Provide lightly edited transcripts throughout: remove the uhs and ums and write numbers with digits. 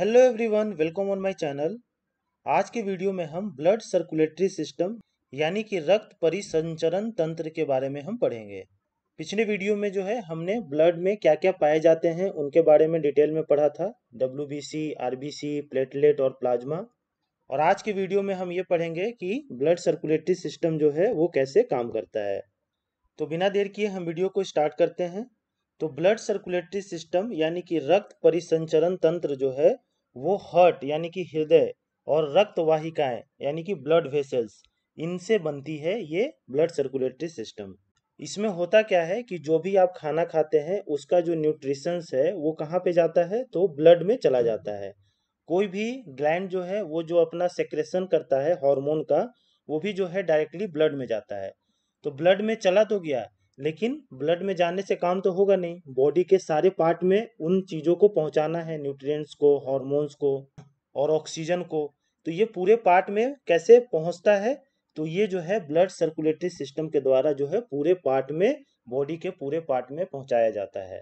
Hello everyone, welcome on my channel. आज के video में हम ब्लड सर्कुलेटरी सिस्टम यानी कि रक्त परिसंचरण तंत्र के बारे में हम पढ़ेंगे। पिछले वीडियो में जो है हमने ब्लड में क्या क्या पाए जाते हैं उनके बारे में डिटेल में पढ़ा था। डब्ल्यूबीसी, आरबीसी, प्लेटलेट और प्लाज्मा। और आज के वीडियो में हम ये पढ़ेंगे कि ब्लड सर्कुलेटरी सिस्टम जो है वो कैसे काम करता है। तो बिना देर किए हम वीडियो को स्टार्ट करते हैं। तो ब्लड सर्कुलेटरी सिस्टम यानी कि रक्त परिसंचरण तंत्र जो है वो हार्ट यानी कि हृदय और रक्त वाहिकाएं यानी कि ब्लड वेसल्स, इनसे बनती है ये ब्लड सर्कुलेटरी सिस्टम। इसमें होता क्या है कि जो भी आप खाना खाते हैं उसका जो न्यूट्रिशंस है वो कहाँ पे जाता है, तो ब्लड में चला जाता है। कोई भी ग्लैंड जो है वो जो अपना सेक्रेशन करता है हार्मोन का, वो भी जो है डायरेक्टली ब्लड में जाता है। तो ब्लड में चला तो गया, लेकिन ब्लड में जाने से काम तो होगा नहीं। बॉडी के सारे पार्ट में उन चीज़ों को पहुंचाना है, न्यूट्रिएंट्स को, हार्मोन्स को और ऑक्सीजन को। तो ये पूरे पार्ट में कैसे पहुंचता है, तो ये जो है ब्लड सर्कुलेटरी सिस्टम के द्वारा जो है पूरे पार्ट में, बॉडी के पूरे पार्ट में पहुंचाया जाता है।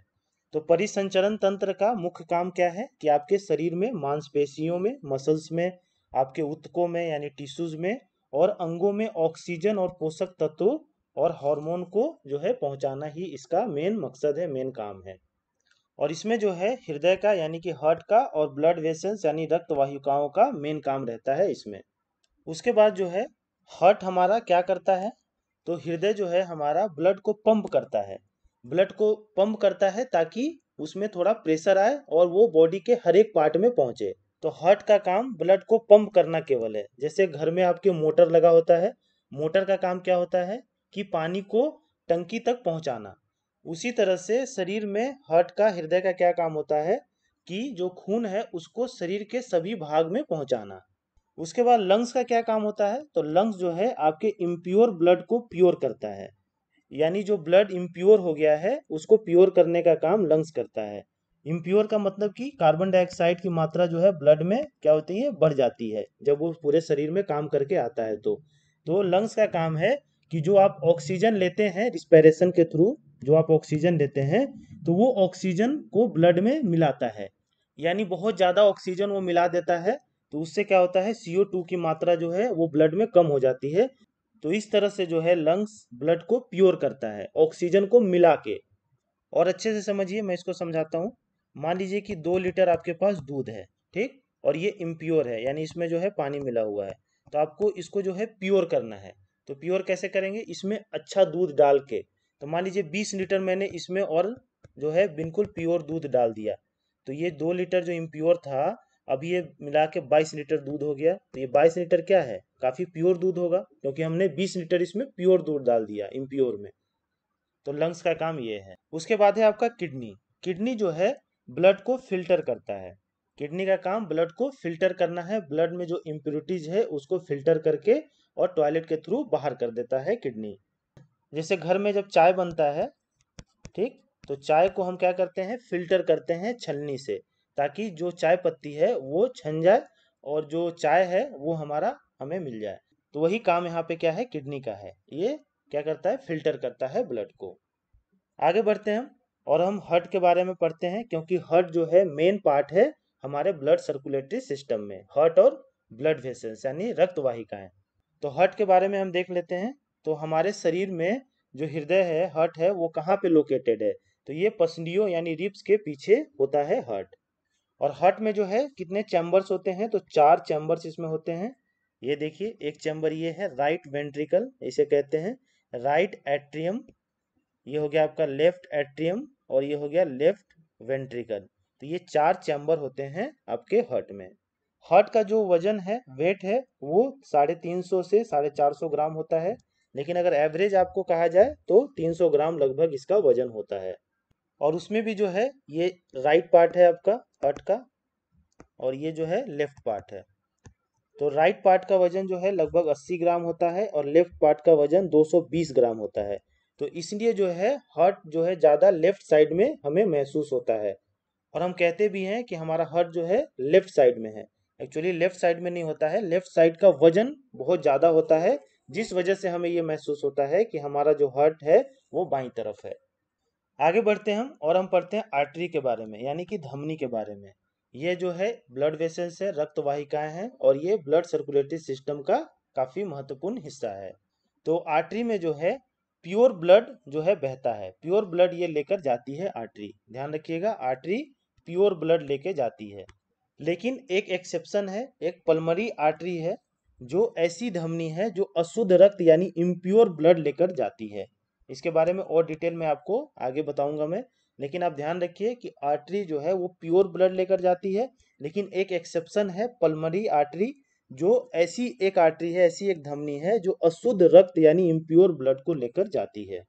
तो परिसंचरण तंत्र का मुख्य काम क्या है कि आपके शरीर में मांसपेशियों में, मसल्स में, आपके ऊतकों में यानी टिश्यूज में और अंगों में ऑक्सीजन और पोषक तत्वों और हार्मोन को जो है पहुंचाना ही इसका मेन मकसद है, मेन काम है। और इसमें जो है हृदय का यानी कि हार्ट का और ब्लड वेसल्स यानी रक्त वाहिकाओं का मेन काम रहता है इसमें। उसके बाद जो है हार्ट हमारा क्या करता है, तो हृदय जो है हमारा ब्लड को पंप करता है। ब्लड को पंप करता है ताकि उसमें थोड़ा प्रेशर आए और वो बॉडी के हर एक पार्ट में पहुंचे। तो हार्ट का काम ब्लड को पंप करना केवल है। जैसे घर में आपके मोटर लगा होता है, मोटर का काम क्या होता है कि पानी को टंकी तक पहुंचाना। उसी तरह से शरीर में हार्ट का, हृदय का क्या काम होता है कि जो खून है उसको शरीर के सभी भाग में पहुंचाना। उसके बाद लंग्स का क्या काम होता है, तो लंग्स जो है आपके इम्प्योर ब्लड को प्योर करता है। यानी जो ब्लड इम्प्योर हो गया है उसको प्योर करने का काम लंग्स करता है। इम्प्योर का मतलब कि कार्बन डाइऑक्साइड की मात्रा जो है ब्लड में क्या होती है, बढ़ जाती है जब वो पूरे शरीर में काम करके आता है। तो लंग्स का काम है कि जो आप ऑक्सीजन लेते हैं रिस्पिरेशन के थ्रू, जो आप ऑक्सीजन लेते हैं तो वो ऑक्सीजन को ब्लड में मिलाता है। यानी बहुत ज़्यादा ऑक्सीजन वो मिला देता है, तो उससे क्या होता है CO2 की मात्रा जो है वो ब्लड में कम हो जाती है। तो इस तरह से जो है लंग्स ब्लड को प्योर करता है ऑक्सीजन को मिला के। और अच्छे से समझिए, मैं इसको समझाता हूँ। मान लीजिए कि 2 लीटर आपके पास दूध है, ठीक, और ये इम्प्योर है यानी इसमें जो है पानी मिला हुआ है। तो आपको इसको जो है प्योर करना है। तो प्योर कैसे करेंगे, इसमें अच्छा दूध डाल के। तो मान लीजिए 20 लीटर मैंने इसमें और जो है बिल्कुल प्योर दूध डाल दिया। तो ये 2 लीटर जो इम्प्योर था, अभी ये मिला के 22 लीटर दूध हो गया। तो ये 22 लीटर क्या है, काफ़ी प्योर दूध होगा क्योंकि हमने 20 लीटर इसमें प्योर दूध डाल दिया इम्प्योर में। तो लंग्स का काम ये है। उसके बाद है आपका किडनी। किडनी जो है ब्लड को फिल्टर करता है। किडनी का काम ब्लड को फिल्टर करना है, ब्लड में जो इम्प्योरिटीज है उसको फिल्टर करके और टॉयलेट के थ्रू बाहर कर देता है किडनी। जैसे घर में जब चाय बनता है, ठीक, तो चाय को हम क्या करते हैं, फिल्टर करते हैं छलनी से, ताकि जो चाय पत्ती है वो छन जाए और जो चाय है वो हमारा हमें मिल जाए। तो वही काम यहाँ पे क्या है, किडनी का है। ये क्या करता है, फिल्टर करता है ब्लड को। आगे बढ़ते हैं हम, और हम हार्ट के बारे में पढ़ते हैं क्योंकि हार्ट जो है मेन पार्ट है हमारे ब्लड सर्कुलेटरी सिस्टम में। हार्ट और ब्लड वेसल्स यानी रक्त वाहिकाएं। तो हार्ट के बारे में हम देख लेते हैं। तो हमारे शरीर में जो हृदय है, हार्ट है, वो कहाँ पे लोकेटेड है, तो ये पसलियों यानी रिब्स के पीछे होता है हार्ट। और हार्ट में जो है कितने चैम्बर्स होते हैं, तो 4 चैम्बर्स इसमें होते हैं। ये देखिए, एक चैम्बर ये है राइट वेंट्रिकल, इसे कहते हैं राइट एट्रियम। ये हो गया आपका लेफ्ट एट्रियम और ये हो गया लेफ्ट वेंट्रिकल। तो ये 4 चैम्बर होते हैं आपके हार्ट में। हार्ट का जो वजन है, वेट है, वो 350 से 450 ग्राम होता है। लेकिन अगर एवरेज आपको कहा जाए तो 300 ग्राम लगभग इसका वजन होता है। और उसमें भी जो है ये राइट पार्ट है आपका हार्ट का और ये जो है लेफ्ट पार्ट है। तो राइट पार्ट का वजन जो है लगभग 80 ग्राम होता है और लेफ्ट पार्ट का वजन 220 ग्राम होता है। तो इसलिए जो है हार्ट जो है ज़्यादा लेफ्ट साइड में हमें महसूस होता है। और हम कहते भी हैं कि हमारा हार्ट जो है लेफ्ट साइड में है। एक्चुअली लेफ्ट साइड में नहीं होता है, लेफ्ट साइड का वजन बहुत ज़्यादा होता है, जिस वजह से हमें ये महसूस होता है कि हमारा जो हार्ट है वो बाईं तरफ है। आगे बढ़ते हैं हम, और हम पढ़ते हैं आर्टरी के बारे में यानी कि धमनी के बारे में। ये जो है ब्लड वेसल्स है, रक्त वाहिकाएं हैं, और ये ब्लड सर्कुलेटरी सिस्टम का काफी महत्वपूर्ण हिस्सा है। तो आर्टरी में जो है प्योर ब्लड जो है बहता है, प्योर ब्लड ये लेकर जाती है आर्टरी, ध्यान रखिएगा, आर्टरी प्योर ब्लड लेके जाती है। लेकिन एक एक्सेप्शन है, एक पल्मरी आर्टरी है जो ऐसी धमनी है जो अशुद्ध रक्त यानी इम्प्योर ब्लड लेकर जाती है। इसके बारे में और डिटेल में आपको आगे बताऊंगा मैं, लेकिन आप ध्यान रखिए कि आर्टरी जो है वो प्योर ब्लड लेकर जाती है। लेकिन एक एक्सेप्शन है पल्मरी आर्टरी, जो ऐसी एक आर्टरी है, ऐसी एक धमनी है जो अशुद्ध रक्त यानी इम्प्योर ब्लड को लेकर जाती है।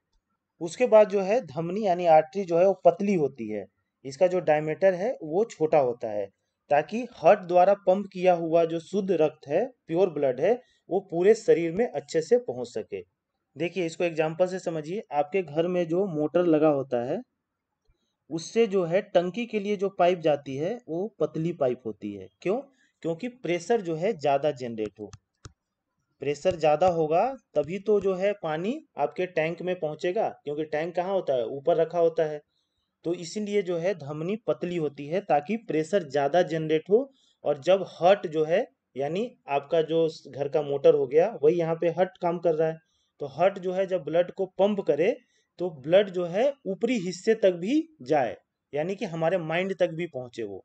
उसके बाद जो है धमनी यानी आर्टरी जो है वो पतली होती है, इसका जो डायमीटर है वो छोटा होता है, ताकि हार्ट द्वारा पंप किया हुआ जो शुद्ध रक्त है, प्योर ब्लड है, वो पूरे शरीर में अच्छे से पहुंच सके। देखिए इसको एग्जांपल से समझिए, आपके घर में जो मोटर लगा होता है उससे जो है टंकी के लिए जो पाइप जाती है वो पतली पाइप होती है। क्यों? क्योंकि प्रेशर जो है ज़्यादा जनरेट हो, प्रेशर ज़्यादा होगा तभी तो जो है पानी आपके टैंक में पहुंचेगा, क्योंकि टैंक कहाँ होता है, ऊपर रखा होता है। तो इसीलिए जो है धमनी पतली होती है ताकि प्रेशर ज़्यादा जनरेट हो। और जब हर्ट जो है यानी आपका जो घर का मोटर हो गया वही यहाँ पे हर्ट काम कर रहा है, तो हर्ट जो है जब ब्लड को पंप करे तो ब्लड जो है ऊपरी हिस्से तक भी जाए, यानी कि हमारे माइंड तक भी पहुंचे, वो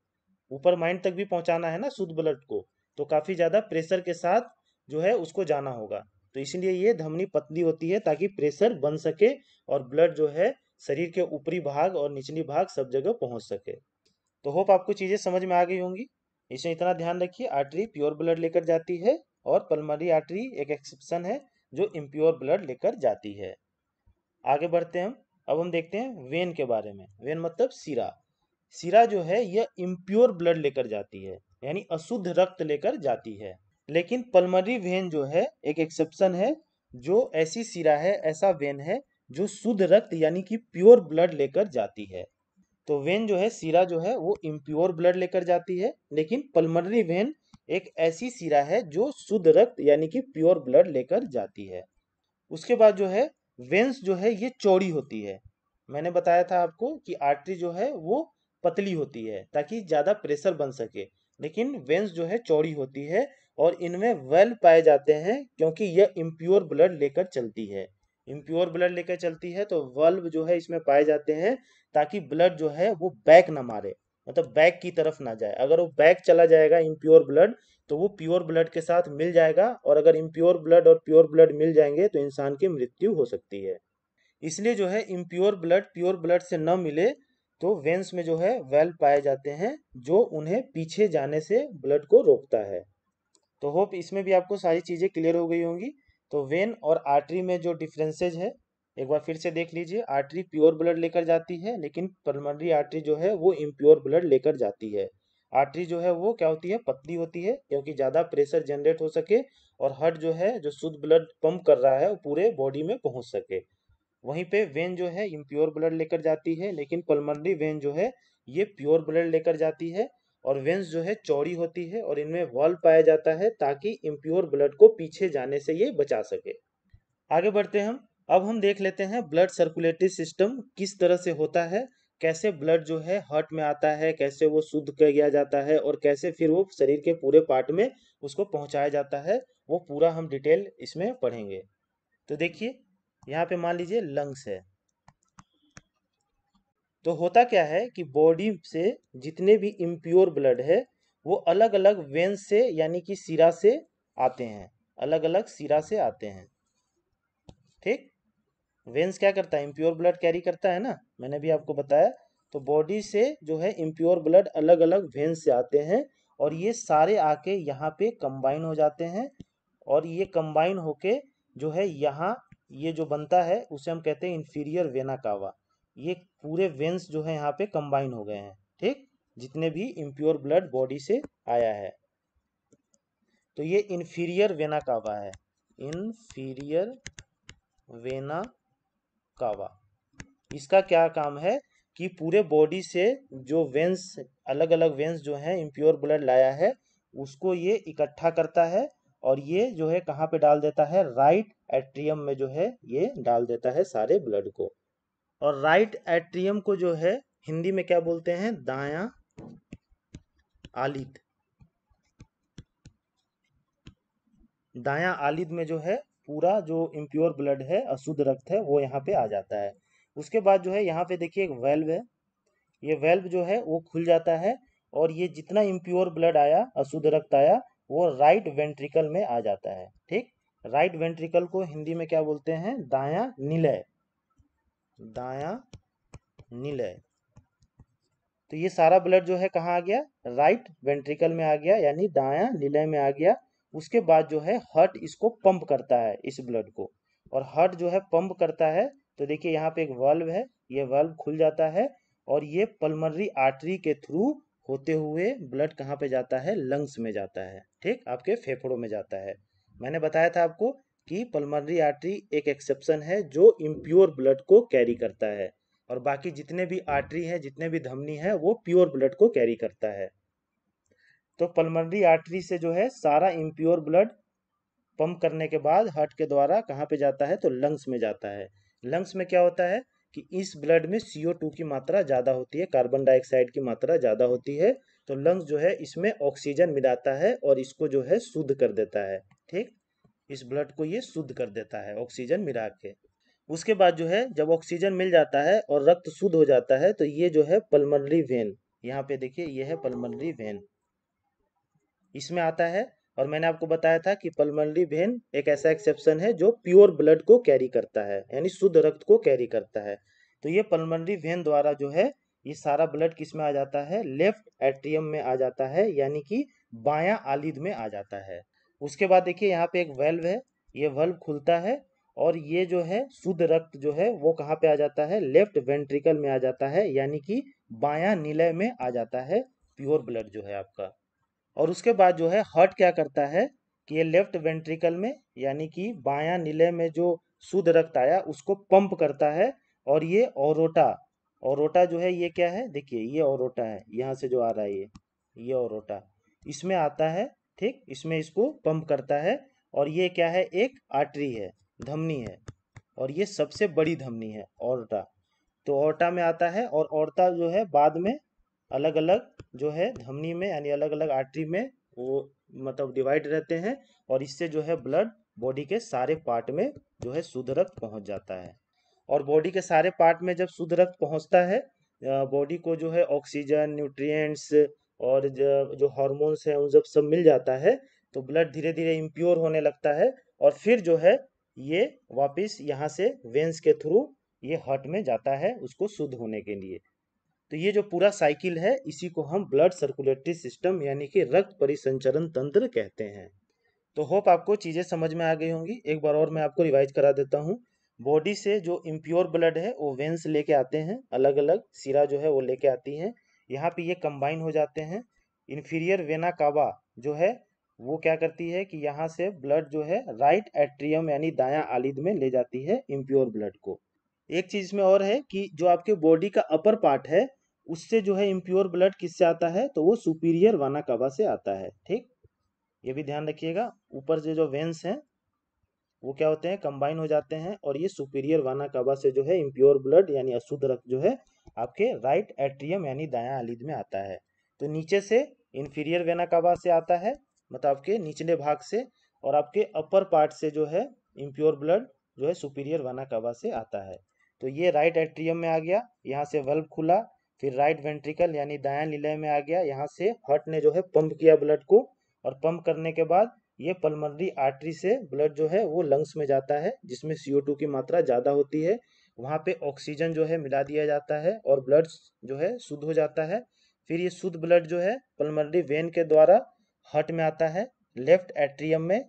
ऊपर माइंड तक भी पहुंचाना है ना शुद्ध ब्लड को, तो काफ़ी ज़्यादा प्रेशर के साथ जो है उसको जाना होगा। तो इसलिए ये धमनी पतली होती है ताकि प्रेशर बन सके और ब्लड जो है शरीर के ऊपरी भाग और निचली भाग सब जगह पहुंच सके। तो होप आपको चीज़ें समझ में आ गई होंगी। इसमें इतना ध्यान रखिए, आर्टरी प्योर ब्लड लेकर जाती है और पल्मोनरी आर्टरी एक एक्सेप्शन है जो इम्प्योर ब्लड लेकर जाती है। आगे बढ़ते हैं हम। अब हम देखते हैं वेन के बारे में। वेन मतलब सिरा। सिरा जो है यह इम्प्योर ब्लड लेकर जाती है, यानी अशुद्ध रक्त लेकर जाती है। लेकिन पल्मोनरी वेन जो है एक एक्सेप्शन है, जो ऐसी सिरा है, ऐसा वेन है जो शुद्ध रक्त यानी कि प्योर ब्लड लेकर जाती है। तो वेन जो है सिरा जो है वो इम्प्योर ब्लड लेकर जाती है, लेकिन पल्मोनरी वेन एक ऐसी सिरा है जो शुद्ध रक्त यानी कि प्योर ब्लड लेकर जाती है। उसके बाद जो है वेन्स जो है ये चौड़ी होती है। मैंने बताया था आपको कि आर्टरी जो है वो पतली होती है ताकि ज़्यादा प्रेशर बन सके, लेकिन वेन्स जो है चौड़ी होती है और इनमें वेल्व पाए जाते हैं क्योंकि यह इम्प्योर ब्लड लेकर चलती है। इम्प्योर ब्लड लेकर चलती है तो वल्व जो है इसमें पाए जाते हैं ताकि ब्लड जो है वो बैक ना मारे, मतलब बैक की तरफ ना जाए। अगर वो बैक चला जाएगा इम्प्योर ब्लड तो वो प्योर ब्लड के साथ मिल जाएगा, और अगर इम्प्योर ब्लड और प्योर ब्लड मिल जाएंगे तो इंसान की मृत्यु हो सकती है। इसलिए जो है इम्प्योर ब्लड प्योर ब्लड से न मिले तो वेन्स में जो है वेल्व पाए जाते हैं जो उन्हें पीछे जाने से ब्लड को रोकता है। तो होप इसमें भी आपको सारी चीज़ें क्लियर हो गई होंगी। तो वेन और आर्टरी में जो डिफरेंसेज है एक बार फिर से देख लीजिए। आर्टरी प्योर ब्लड लेकर जाती है, लेकिन पल्मोनरी आर्टरी जो है वो इम्प्योर ब्लड लेकर जाती है। आर्टरी जो है वो क्या होती है, पतली होती है क्योंकि ज़्यादा प्रेशर जनरेट हो सके और हार्ट जो है जो शुद्ध ब्लड पंप कर रहा है वो पूरे बॉडी में पहुंच सके। वहीं पे वेन जो है इम्प्योर ब्लड लेकर जाती है, लेकिन पल्मोनरी वेन जो है ये प्योर ब्लड लेकर जाती है। और वेन्स जो है चौड़ी होती है और इनमें वाल्व पाया जाता है ताकि इम्प्योर ब्लड को पीछे जाने से ये बचा सके। आगे बढ़ते हैं हम। अब हम देख लेते हैं ब्लड सर्कुलेटरी सिस्टम किस तरह से होता है, कैसे ब्लड जो है हार्ट में आता है, कैसे वो शुद्ध किया जाता है और कैसे फिर वो शरीर के पूरे पार्ट में उसको पहुंचाया जाता है, वो पूरा हम डिटेल इसमें पढ़ेंगे। तो देखिए यहाँ पे मान लीजिए लंग्स है। तो होता क्या है कि बॉडी से जितने भी इम्प्योर ब्लड है वो अलग अलग वेन से यानी कि सिरा से आते हैं, अलग अलग सिरा से आते हैं। ठीक, वेन्स क्या करता है, इम्प्योर ब्लड कैरी करता है ना, मैंने भी आपको बताया। तो बॉडी से जो है इम्प्योर ब्लड अलग अलग वेन से आते हैं और ये सारे आके यहाँ पे कंबाइन हो जाते हैं, और ये कंबाइन होके जो है यहाँ ये जो बनता है उसे हम कहते हैं इंफीरियर वेना कावा। ये पूरे वेन्स जो है यहाँ पे कंबाइन हो गए हैं। ठीक, जितने भी इम्प्योर ब्लड बॉडी से आया है, तो ये इंफीरियर वेना कावा है, इंफीरियर वेना कावा। इसका क्या काम है कि पूरे बॉडी से जो वेन्स अलग अलग वेन्स जो हैं इम्प्योर ब्लड लाया है उसको ये इकट्ठा करता है और ये जो है कहाँ पे डाल देता है, राइट एट्रियम में जो है ये डाल देता है सारे ब्लड को। और राइट एट्रियम को जो है हिंदी में क्या बोलते हैं, दायां आलिद, दायां आलिद में जो है पूरा जो इम्प्योर ब्लड है, अशुद्ध रक्त है, वो यहाँ पे आ जाता है। उसके बाद जो है यहाँ पे देखिए एक वेल्व है, ये वेल्व जो है वो खुल जाता है और ये जितना इम्प्योर ब्लड आया, अशुद्ध रक्त आया, वो राइट वेंट्रिकल में आ जाता है। ठीक, राइट वेंट्रिकल को हिंदी में क्या बोलते हैं? दायां निलय, दायां निलय। तो ये सारा ब्लड जो है कहाँ आ गया? राइट वेंट्रिकल में आ गया, यानी दायां निलय में आ गया। उसके बाद जो है हार्ट इसको पंप करता है, इस ब्लड को, और हार्ट जो है पंप करता है तो देखिए यहाँ पे एक वाल्व है, ये वाल्व खुल जाता है और ये पल्मोनरी आर्टरी के थ्रू होते हुए ब्लड कहाँ पे जाता है? लंग्स में जाता है। ठीक, आपके फेफड़ों में जाता है। मैंने बताया था आपको कि पल्मोनरी आर्टरी एक एक्सेप्शन है जो इम्प्योर ब्लड को कैरी करता है, और बाकी जितने भी आर्टरी हैं, जितने भी धमनी है, वो प्योर ब्लड को कैरी करता है। तो पल्मोनरी आर्टरी से जो है सारा इम्प्योर ब्लड पंप करने के बाद हार्ट के द्वारा कहाँ पे जाता है? तो लंग्स में जाता है। लंग्स में क्या होता है कि इस ब्लड में CO2 की मात्रा ज़्यादा होती है, कार्बन डाइऑक्साइड की मात्रा ज़्यादा होती है, तो लंग्स जो है इसमें ऑक्सीजन मिलाता है और इसको जो है शुद्ध कर देता है। ठीक, इस ब्लड को ये शुद्ध कर देता है ऑक्सीजन मिला के। उसके बाद जो है जब ऑक्सीजन मिल जाता है और रक्त शुद्ध हो जाता है, तो ये जो है पल्मोनरी वेन, यहाँ पे देखिए ये है पल्मोनरी वेन, इसमें आता है। और मैंने आपको बताया था कि पल्मोनरी वेन एक ऐसा एक्सेप्शन है जो प्योर ब्लड को कैरी करता है, यानी शुद्ध रक्त को कैरी करता है। तो ये पल्मोनरी वेन द्वारा जो है ये सारा ब्लड किस में आ जाता है? लेफ्ट एट्रियम में आ जाता है, यानी कि बायां आलिद में आ जाता है। उसके बाद देखिए यहाँ पे एक वेल्व है, ये वेल्व खुलता है और ये जो है शुद्ध रक्त जो है वो कहाँ पे आ जाता है? लेफ्ट वेंट्रिकल में आ जाता है, यानी कि बायां निलय में आ जाता है प्योर ब्लड जो है आपका। और उसके बाद जो है हार्ट क्या करता है कि ये लेफ्ट वेंट्रिकल में, यानी कि बायां निलय में जो शुद्ध रक्त आया उसको पंप करता है, और ये ओरोटा, ओरोटा जो है ये क्या है? देखिए ये ओरोटा है, यहाँ से जो आ रहा है ये ओरोटा इसमें आता है। ठीक, इसमें इसको पंप करता है, और ये क्या है? एक आर्टरी है, धमनी है, और ये सबसे बड़ी धमनी है ओर्टा। तो ओर्टा में आता है, और ओर्टा जो है बाद में अलग अलग जो है धमनी में, यानी अलग अलग आर्टरी में वो मतलब डिवाइड रहते हैं, और इससे जो है ब्लड बॉडी के सारे पार्ट में जो है शुद्ध रक्त पहुंच जाता है। और बॉडी के सारे पार्ट में जब शुद्ध रक्त पहुंचता है, बॉडी को जो है ऑक्सीजन, न्यूट्रिएंट्स और जो हार्मोन्स हैं उन सब मिल जाता है, तो ब्लड धीरे धीरे इम्प्योर होने लगता है, और फिर जो है ये वापस यहाँ से वेंस के थ्रू ये हार्ट में जाता है उसको शुद्ध होने के लिए। तो ये जो पूरा साइकिल है इसी को हम ब्लड सर्कुलेटरी सिस्टम यानी कि रक्त परिसंचरण तंत्र कहते हैं। तो होप आपको चीज़ें समझ में आ गई होंगी। एक बार और मैं आपको रिवाइज करा देता हूँ। बॉडी से जो इम्प्योर ब्लड है वो वेंस लेके आते हैं, अलग अलग सिरा जो है वो लेके आती हैं, यहाँ पे ये कंबाइन हो जाते हैं। इन्फीरियर वेना कावा जो है वो क्या करती है कि यहाँ से ब्लड जो है राइट एट्रियम यानी दायां आलिद में ले जाती है इम्प्योर ब्लड को। एक चीज इसमें और है कि जो आपके बॉडी का अपर पार्ट है उससे जो है इम्प्योर ब्लड किससे आता है? तो वो सुपीरियर वाना कावा से आता है। ठीक, ये भी ध्यान रखिएगा। ऊपर से जो वेंस हैं वो क्या होते हैं? कंबाइन हो जाते हैं, और ये सुपीरियर वाना कावा से जो है इम्प्योर ब्लड यानी अशुद्ध रक्त जो है आपके राइट एट्रियम यानी दायां आलिद में आता है। तो नीचे से इन्फीरियर वेना कावा से आता है, मतलब आपके निचले भाग से, और आपके अपर पार्ट से जो है इम्प्योर ब्लड जो है सुपीरियर वाना कावा से आता है। तो ये राइट एट्रियम में आ गया, यहाँ से वाल्व खुला, फिर राइट वेंट्रिकल यानी दायां निलय में आ गया, यहाँ से हार्ट ने जो है पंप किया ब्लड को, और पंप करने के बाद ये पल्मोनरी आर्टरी से ब्लड जो है वो लंग्स में जाता है, जिसमें CO2 की मात्रा ज़्यादा होती है, वहाँ पे ऑक्सीजन जो है मिला दिया जाता है और ब्लड जो है शुद्ध हो जाता है। फिर ये शुद्ध ब्लड जो है पल्मोनरी वेन के द्वारा हार्ट में आता है, लेफ्ट एट्रियम में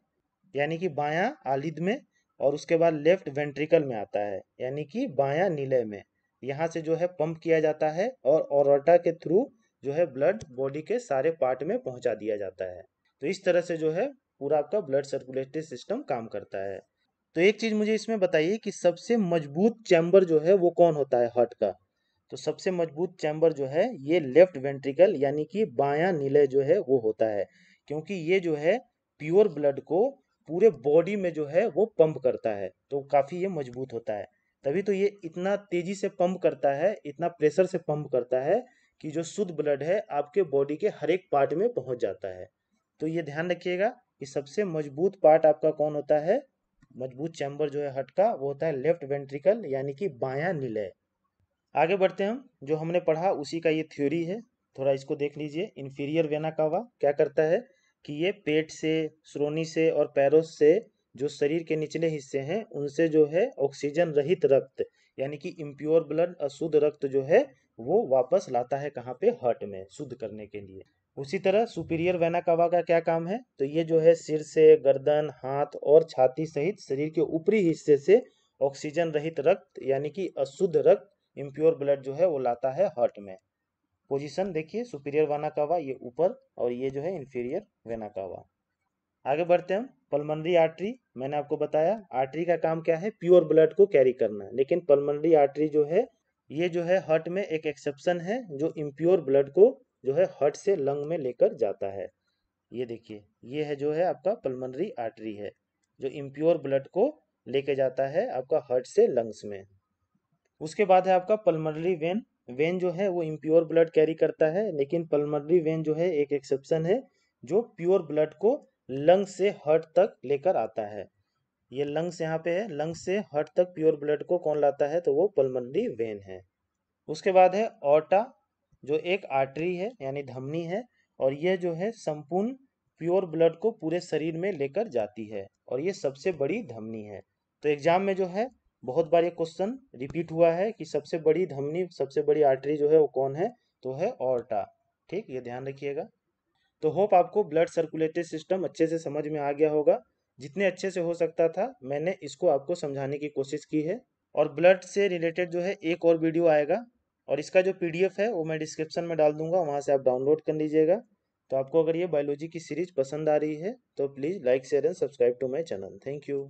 यानी कि बायां आलिद में, और उसके बाद लेफ्ट वेंट्रिकल में आता है यानी कि बायां निलय में। यहाँ से जो है पंप किया जाता है और ओरोटा के थ्रू जो है ब्लड बॉडी के सारे पार्ट में पहुंचा दिया जाता है। तो इस तरह से जो है पूरा आपका ब्लड सर्कुलेटरी सिस्टम काम करता है। तो एक चीज मुझे इसमें बताइए कि सबसे मजबूत चैम्बर जो है वो कौन होता है हार्ट का? तो सबसे मजबूत चैम्बर जो है ये लेफ्ट वेंट्रिकल यानी कि बायां निलय जो है वो होता है, क्योंकि ये जो है प्योर ब्लड को पूरे बॉडी में जो है वो पंप करता है, तो काफी ये मजबूत होता है। तभी तो ये इतना तेजी से पंप करता है, इतना प्रेशर से पंप करता है कि जो शुद्ध ब्लड है आपके बॉडी के हर एक पार्ट में पहुंच जाता है। तो ये ध्यान रखिएगा कि सबसे मजबूत पार्ट आपका कौन होता है, मजबूत चैम्बर जो है हार्ट का, वो होता है लेफ्ट वेंट्रिकल यानी कि बायां निलय। आगे बढ़ते हैं हम, जो हमने पढ़ा उसी का ये थ्योरी है, थोड़ा इसको देख लीजिए। इंफीरियर वेना कावा क्या करता है कि ये पेट से, श्रोणि से और पैरों से, जो शरीर के निचले हिस्से हैं उनसे जो है ऑक्सीजन रहित रक्त यानी कि इम्प्योर ब्लड, अशुद्ध रक्त जो है वो वापस लाता है कहाँ पे, हार्ट में, शुद्ध करने के लिए। उसी तरह सुपीरियर वेना कावा का क्या काम है, तो ये जो है सिर से, गर्दन, हाथ और छाती सहित शरीर के ऊपरी हिस्से से ऑक्सीजन रहित रक्त यानी कि अशुद्ध रक्त, इम्प्योर ब्लड जो है वो लाता है हार्ट में। पोजीशन देखिए, सुपीरियर वेना कावा ये ऊपर और ये जो है इंफीरियर वेना कावा। आगे बढ़ते हैं हम, पल्मोनरी आर्टरी। मैंने आपको बताया आर्टरी का काम क्या है, प्योर ब्लड को कैरी करना, लेकिन पल्मोनरी आर्टरी जो है ये जो है हार्ट में एक एक्सेप्शन है, जो इम्प्योर ब्लड को जो है हार्ट से लंग में लेकर जाता है। ये देखिए, ये है जो है आपका पल्मोनरी आर्टरी है, जो इम्प्योर ब्लड को लेके जाता है आपका हार्ट से लंग्स में। उसके बाद है आपका पल्मोनरी वेन। वेन जो है वो इम्प्योर ब्लड कैरी करता है, लेकिन पल्मोनरी वेन जो है एक एक्सेप्शन है, जो प्योर ब्लड को लंग्स से हार्ट तक लेकर आता है। ये लंग्स यहाँ पे है, लंग्स से हार्ट तक प्योर ब्लड को कौन लाता है, तो वो पल्मोनरी वेन है। उसके बाद है ऑर्टा, जो एक आर्टरी है यानी धमनी है, और यह जो है संपूर्ण प्योर ब्लड को पूरे शरीर में लेकर जाती है, और ये सबसे बड़ी धमनी है। तो एग्जाम में जो है बहुत बार ये क्वेश्चन रिपीट हुआ है कि सबसे बड़ी धमनी, सबसे बड़ी आर्टरी जो है वो कौन है, तो है ऑर्टा। ठीक, ये ध्यान रखिएगा। तो होप आपको ब्लड सर्कुलेटरी सिस्टम अच्छे से समझ में आ गया होगा। जितने अच्छे से हो सकता था मैंने इसको आपको समझाने की कोशिश की है। और ब्लड से रिलेटेड जो है एक और वीडियो आएगा, और इसका जो पीडीएफ है वो मैं डिस्क्रिप्शन में डाल दूंगा, वहाँ से आप डाउनलोड कर लीजिएगा। तो आपको अगर ये बायोलॉजी की सीरीज पसंद आ रही है तो please like, share and subscribe to my channel. Thank you.